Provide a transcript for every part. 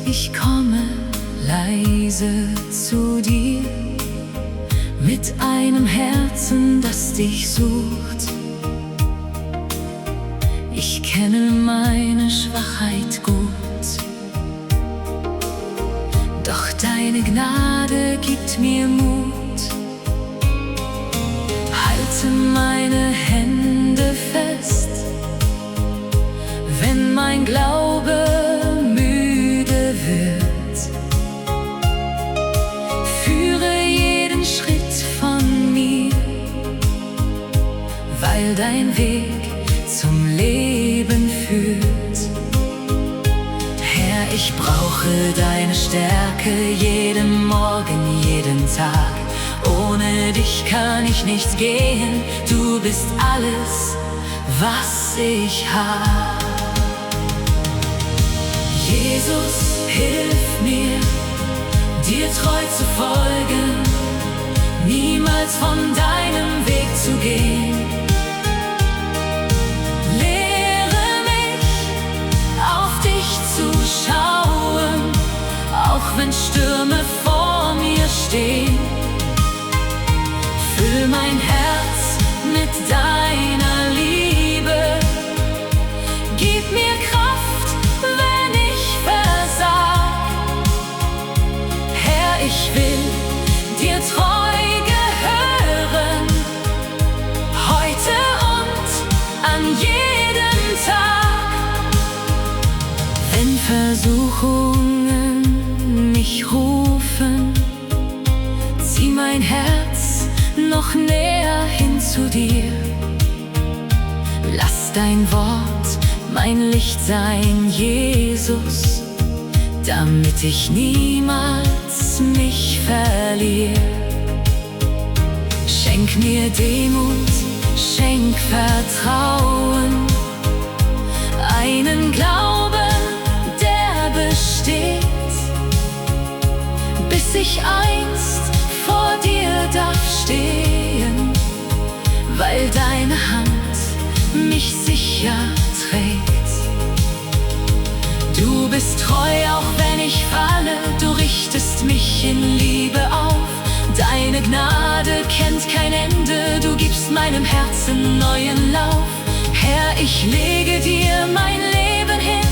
ich komme leise zu dir, mit einem Herzen, das dich sucht. Ich kenne meine Schwachheit gut, doch deine Gnade gibt mir Mut. Halte meine Hände fest, wenn mein Glaube müde wird. Führe jeden Schritt von mir, weil dein Weg zum Leben führt. Herr, ich brauche deine Stärke jeden Morgen, jeden Tag. Ohne dich kann ich nicht gehen, du bist alles, was ich hab. Jesus, hilf mir, dir treu zu folgen, niemals von deinem Weg zu gehen. Lehre mich, auf dich zu schauen, auch wenn Stürme vor mir stehen. Füll mein Herz mit deiner Liebe, gib mir Kraft, wenn ich versag. Herr, ich will dir treu gehören, heute und an jedem Tag. Wenn Versuchungen mich rufen, zieh mein Herz noch näher hin zu dir. Lass dein Wort mein Licht sein, Jesus, damit ich niemals mich verliere. Schenk mir Demut, schenk Vertrauen, einen Glauben, der besteht, bis ich einst vor dir darf stehen, weil deine Hand mich sicher trägt. Du bist treu, auch wenn ich falle, du richtest mich in Liebe auf. Deine Gnade kennt kein Ende, du gibst meinem Herzen neuen Lauf. Herr, ich lege dir mein Leben hin,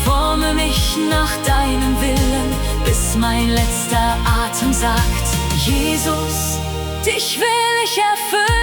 forme mich nach deinem Willen, bis mein letzter Atem sagt: Jesus, dich will ich erfüllen.